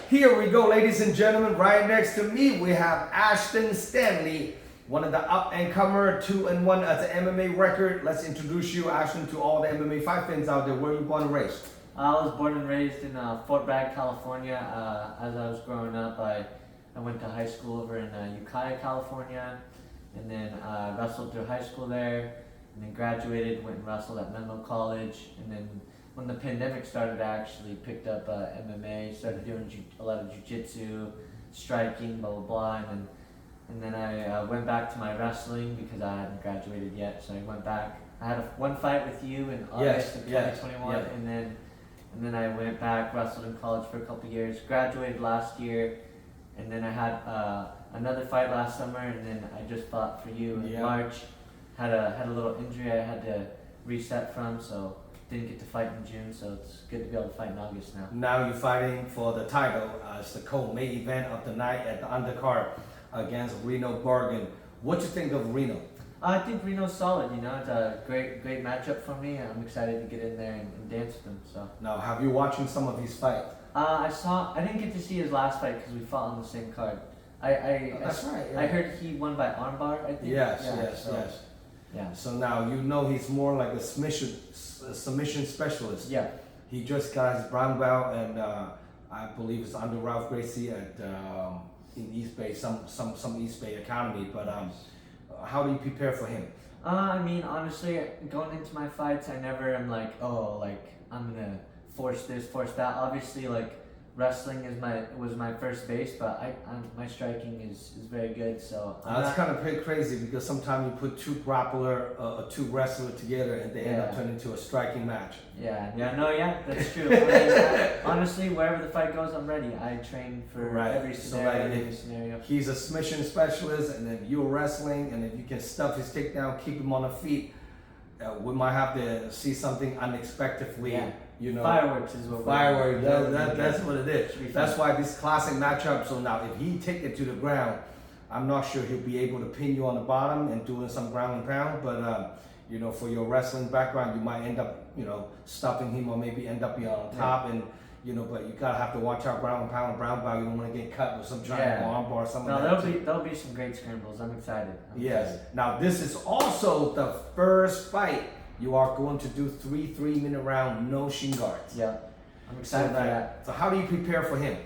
Here we go, ladies and gentlemen. Right next to me, we have Ashton Stanley, one of the up-and-comer 2-1 as an MMA record. Let's introduce you, Ashton, to all the MMA fight fans out there. Where are you born and raised? I was born and raised in Fort Bragg, California. As I was growing up, I went to high school over in Ukiah, California, and then wrestled through high school there, and then graduated, went and wrestled at Menlo College, and then when the pandemic started, I actually picked up MMA, started doing a lot of jiu-jitsu, striking, blah, blah, blah, and then I went back to my wrestling because I hadn't graduated yet, so I went back. I had one fight with you in August of 2021, yes. and then I went back, wrestled in college for a couple years, graduated last year, and then I had another fight last summer, and then I just fought for you in March. Had a little injury I had to reset from, so didn't get to fight in June, so it's good to be able to fight in August now. Now you're fighting for the title. It's the co-main event of the night at the undercard against Reno Bargain. What you think of Reno? I think Reno's solid, you know, it's a great matchup for me. I'm excited to get in there and dance with him. So now, have you watching some of his fights? I didn't get to see his last fight because we fought on the same card. That's right. Yeah. I heard he won by armbar, I think. Yes. Yeah. So now you know he's more like a submission specialist. Yeah. He just got his brown belt, and I believe it's under Ralph Gracie at in East Bay, some East Bay Academy. But how do you prepare for him? I mean, honestly, going into my fights, I never am like, oh, like I'm gonna force this, force that. Obviously, like wrestling was my first base, but my striking is very good. So that's kind of pretty crazy because sometimes you put two two wrestlers together and they end up turning into a striking match. That's true. I mean, honestly, wherever the fight goes, I'm ready. I train for every scenario. He's a submission specialist, and then you're wrestling, and if you can stuff his takedown, keep him on the feet, we might have to see something unexpectedly. Yeah. You know, fireworks is what fireworks. That's what it is. That's why this classic matchup. So now, if he take it to the ground, I'm not sure he'll be able to pin you on the bottom and doing some ground and pound. But you know, for your wrestling background, you might end up, you know, stopping him or maybe end up being on top and. You know, but you gotta have to watch out ground and pound, brown belt. You don't want to get cut with some giant arm bar or something. No, there'll be some great scrambles. I'm excited. Yes. Now this is also the first fight you are going to do 3-minute round, no shin guards. Yeah, I'm excited for that. So how do you prepare for him?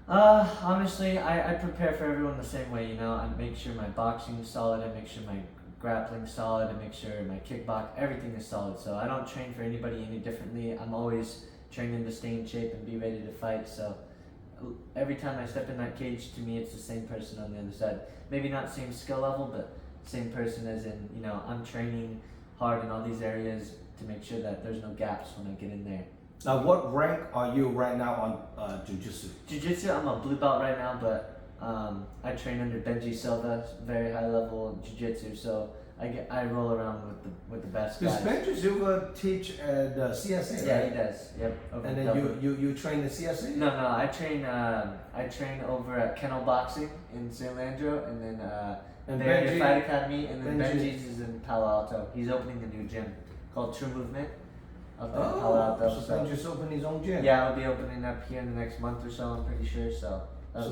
Honestly, I prepare for everyone the same way. You know, I make sure my boxing is solid. I make sure my grappling is solid. I make sure my kickbox, everything is solid. So I don't train for anybody any differently. I'm always training to stay in shape and be ready to fight. So every time I step in that cage, to me, it's the same person on the other side. Maybe not same skill level, but same person as in, you know, I'm training hard in all these areas to make sure that there's no gaps when I get in there. Now, what rank are you right now on jiu-jitsu? Jiu-jitsu, I'm a blue belt right now, but I train under Benji Silva, very high level jiu-jitsu. So I roll around with the best guys. Does Benji Silva teach at CSA? Yeah, he does. Yep. And then you train at CSA? No, I train over at Kennel Boxing in San Leandro, and then Benji Fight Academy, and then Benji's is in Palo Alto. He's opening a new gym called True Movement up in Palo Alto. So Benji's opening his own gym? Yeah, I'll be opening up here in the next month or so. I'm pretty sure. So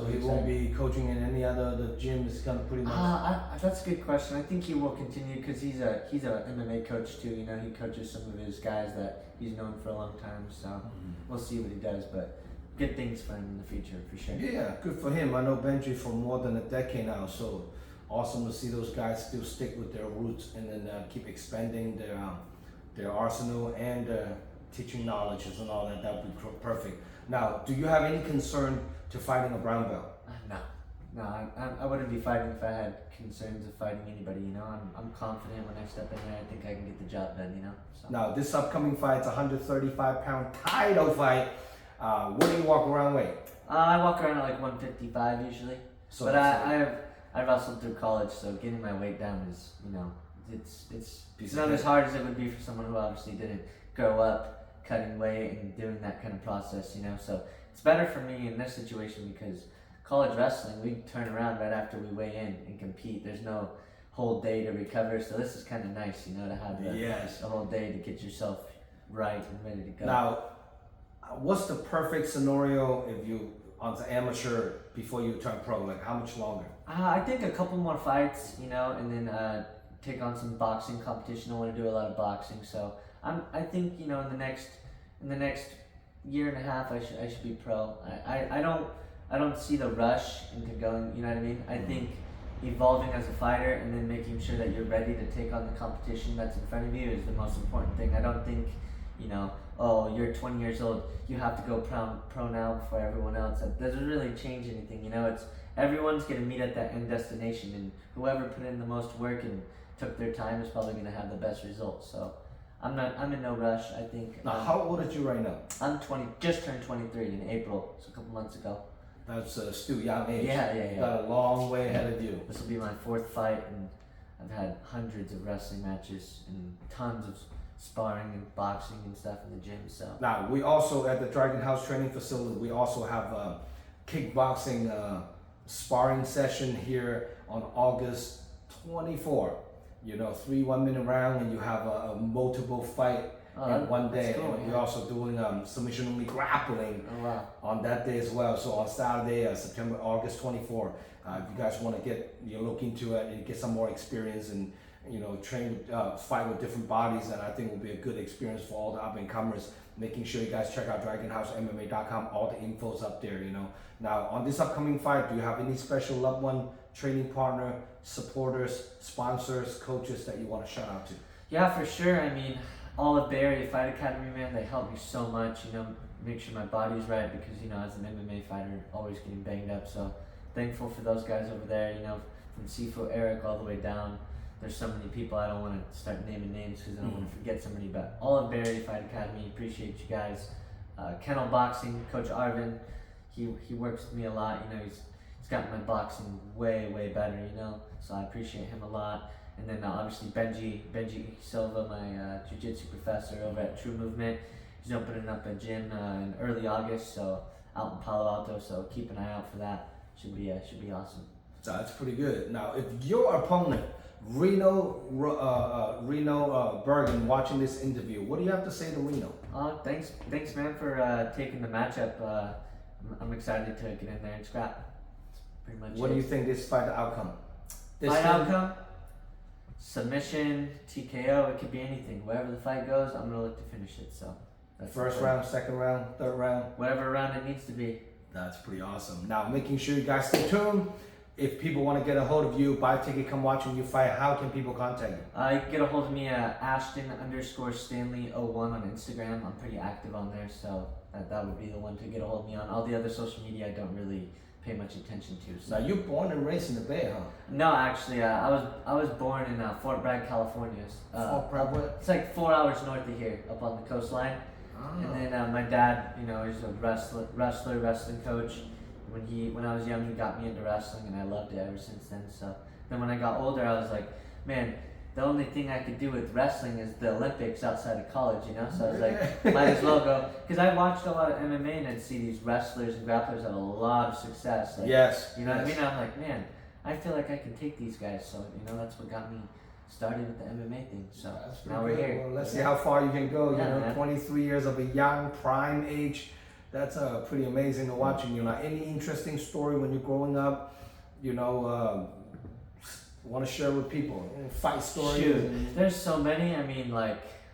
he won't be coaching in any other the gym. Is kind of pretty much. That's a good question. I think he will continue because he's a MMA coach too. You know, he coaches some of his guys that he's known for a long time. So we'll see what he does, but good things for him in the future for sure. Yeah, good for him. I know Benji for more than a decade now, so awesome to see those guys still stick with their roots and then keep expanding their arsenal and teaching knowledges and all that. That would be perfect. Now, do you have any concern to fighting a brown belt? No, I wouldn't be fighting if I had concerns of fighting anybody. You know, I'm confident when I step in there. I think I can get the job done. You know. So. Now, this upcoming fight's a 135-pound title fight. What do you walk around weight? I walk around at like 155 usually. So but I wrestled through college, so getting my weight down is, you know, it's not as hard as it would be for someone who obviously didn't grow up cutting weight and doing that kind of process, you know. So it's better for me in this situation because college wrestling, we turn around right after we weigh in and compete. There's no whole day to recover, so this is kind of nice, you know, to have the whole day to get yourself right and ready to go. Now, what's the perfect scenario if you on the amateur before you turn pro? Like how much longer? I think a couple more fights, you know, and then take on some boxing competition. I want to do a lot of boxing, so I think, you know, in the next year and a half, I should be pro. I don't see the rush into going. You know what I mean? I think evolving as a fighter and then making sure that you're ready to take on the competition that's in front of you is the most important thing. I don't think, you know, oh, you're 20 years old, you have to go pro now before everyone else. That doesn't really change anything. You know, it's everyone's gonna meet at that end destination, and whoever put in the most work and took their time is probably gonna have the best results. So I'm in no rush. I think. Now, how old are you right now? I'm 20. Just turned 23 in April, so a couple months ago. That's still young age. Yeah. You got a long way ahead of you. This will be my 4th fight, and I've had hundreds of wrestling matches and tons of sparring and boxing and stuff in the gym. So now we also at the Dragon House training facility. We also have a kickboxing sparring session here on August 24. You know, 3 1-minute round, and you have a multiple fight in one day. Cool, and we're also doing submission only grappling on that day as well. So on Saturday, August 24. If you guys want to look into it and get some more experience and train fight with different bodies, and I think it will be a good experience for all the up and comers. Making sure you guys check out DragonHouseMMA.com. All the info's up there. Now on this upcoming fight, do you have any special loved one, training partner, supporters, sponsors, coaches that you want to shout out to? Yeah, for sure. I mean, Olive Berry Fight Academy, man, they helped me so much. Make sure my body's right because as an MMA fighter, always getting banged up. So thankful for those guys over there. From Sifu Eric all the way down. There's so many people, I don't want to start naming names because I don't want to forget somebody, but Olive Berry Fight Academy, appreciate you guys. Kennel Boxing, Coach Arvin, he works with me a lot. He's gotten my boxing way better, so I appreciate him a lot. And then obviously Benji Silva, my jiu-jitsu professor over at True Movement. He's opening up a gym in early August, so out in Palo Alto, so keep an eye out for that. Should be awesome. So that's pretty good. Now, if your opponent, Reno Bergen, watching this interview, what do you have to say to Reno? Thanks, man, for taking the matchup. I'm excited to get in there and scrap. That's pretty much What do you think this fight outcome? Outcome? Submission, TKO, it could be anything. Wherever the fight goes, I'm gonna look to finish it. So that's first round, second round, third round, whatever round it needs to be. That's pretty awesome. Now, making sure you guys stay tuned. If people want to get a hold of you, buy a ticket, come watching you fight, how can people contact you? You can get a hold of me at Ashton_Stanley01 on Instagram. I'm pretty active on there, so that would be the one to get a hold of me on. All the other social media I don't really pay much attention to. So. Now, you're born and raised in the Bay, huh? No, actually, I was born in Fort Bragg, California. Fort Bragg, what? It's like 4 hours north of here, up on the coastline. And then my dad, he's a wrestling coach. When I was young, he got me into wrestling, and I loved it ever since then. So then when I got older, I was like, man, the only thing I could do with wrestling is the Olympics outside of college, So I was like, might as well go. Because I watched a lot of MMA, and I'd see these wrestlers and grapplers have a lot of success. Like, yes. You know what I mean? I'm like, man, I feel like I can take these guys. So, that's what got me started with the MMA thing. So now we're here. Well, let's see how far you can go. Yeah, 23 years of a young prime age. That's pretty amazing to watch. And any interesting story when you're growing up, want to share with people? Fight stories? Shoot, there's so many. I mean,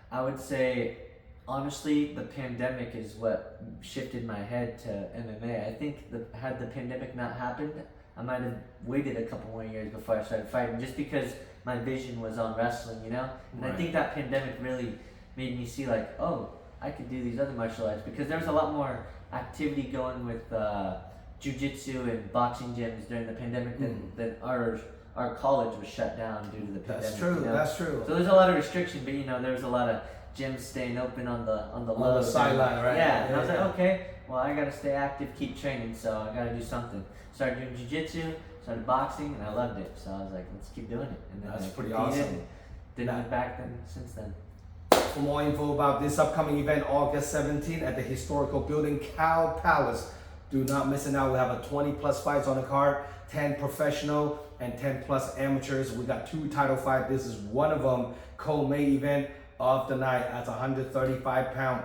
I would say, honestly, the pandemic is what shifted my head to MMA. I think had the pandemic not happened, I might have waited a couple more years before I started fighting, just because my vision was on wrestling, And Right. I think that pandemic really made me see, I could do these other martial arts, because there was a lot more activity going with jiu-jitsu and boxing gyms during the pandemic than our college was shut down due to the pandemic. That's true. So there's a lot of restriction, but there was a lot of gyms staying open on the low. Sideline, right? Yeah, and I was like, okay, well, I gotta stay active, keep training, so I gotta do something. Started doing jiu-jitsu, started boxing, and I loved it. So I was like, let's keep doing it. And then That's I pretty competed, awesome. Didn't look back since then. For more info about this upcoming event, August 17th at the historical building, Cow Palace. Do not miss it now. We have a 20+ fights on the card, 10 professional and 10+ amateurs. We got 2 title fights. This is one of them. Co-main event of the night. That's 135-pound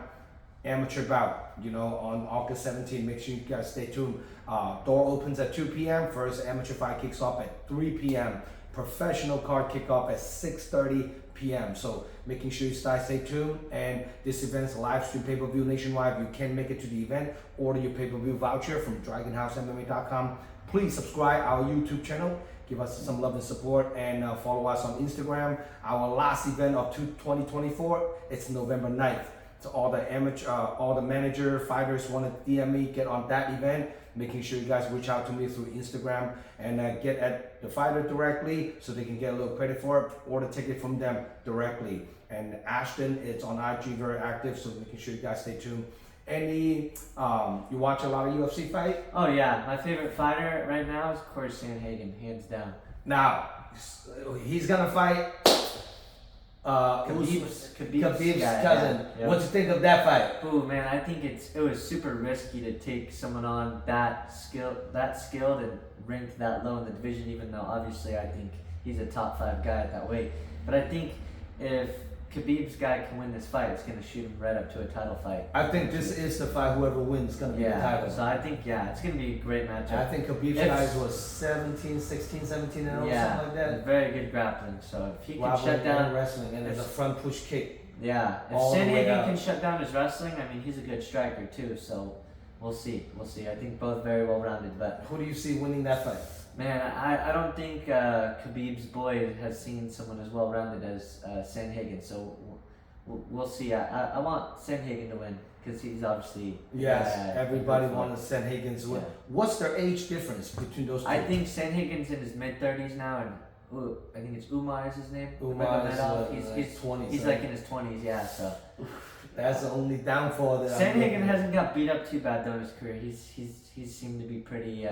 amateur bout, you know, on August 17th. Make sure you guys stay tuned. Door opens at 2 p.m. First amateur fight kicks off at 3 p.m. Professional card kickoff at 6:30 p.m. So making sure you stay tuned. And this event's live stream pay-per-view nationwide. You can make it to the event. Order your pay-per-view voucher from DragonHouseMMA.com. Please subscribe our YouTube channel. Give us some love and support, and follow us on Instagram. Our last event of 2024, it's November 9th. So all the amateur, all the manager fighters want to DM me, get on that event. Making sure you guys reach out to me through Instagram and get at the fighter directly so they can get a little credit for it. Order ticket from them directly. And Ashton, it's on IG, very active, so making sure you guys stay tuned. You watch a lot of UFC fight? Oh yeah, my favorite fighter right now is Corey Sandhagen, hands down. Now, he's gonna fight Khabib's Khabib's guy, cousin. yeah. Yep. What you think of that fight? Ooh man, I think it was super risky to take someone on that skilled and ranked that low in the division, even though obviously I think he's a top 5 guy at that weight. But I think if Khabib's guy can win this fight, it's going to shoot him right up to a title fight. I think this is the fight. Whoever wins is going to be the title. So I think, it's going to be a great matchup. I think Khabib's guys was 16, 17 and 0, something like that. Very good grappling. So if he can shut down wrestling, and it's a front push kick. Yeah, if Sandhagen can shut down his wrestling, I mean, he's a good striker too. So we'll see. I think both very well rounded. But who do you see winning that fight? Man, I don't think Khabib's boy has seen someone as well rounded as Sandhagen. So we'll see. I want Sandhagen to win because he's obviously everybody wants Sandhagen to win. Yeah. What's their age difference between those two? I think Sandhagen's in his mid-30s now, and I think it's Umar is his name. Umar is he's 20s. He's like in his 20s, yeah. So that's the only downfall that Sandhagen hasn't got beat up too bad though in his career. He's seemed to be pretty.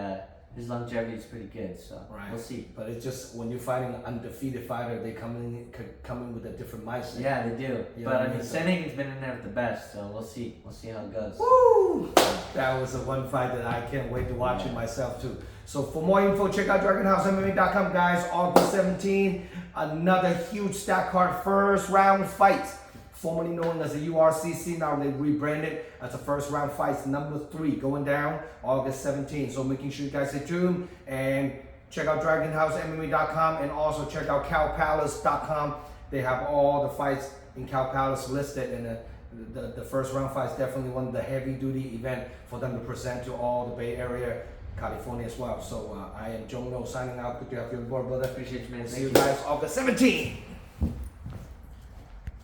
His longevity is pretty good, so we'll see. But it's just when you're fighting an undefeated fighter, they come in with a different mindset. Yeah, they do. You but I mean, so Sandhagen's been in there with the best, so we'll see. We'll see how it goes. Woo! That was the one fight that I can't wait to watch it myself too. So for more info, check out DragonHouseMMA.com, guys. August 17, another huge stack card, first round fight. Formerly known as the URCC, now they rebranded as the first round fights, number 3, going down August 17. So making sure you guys stay tuned and check out DragonHouseMMA.com and also check out CowPalace.com. They have all the fights in Cow Palace listed, and the first round fight is definitely one of the heavy duty event for them to present to all the Bay Area, California as well. So I am Jono signing out. Good to have you on board, brother. Appreciate you, man. See you guys August 17.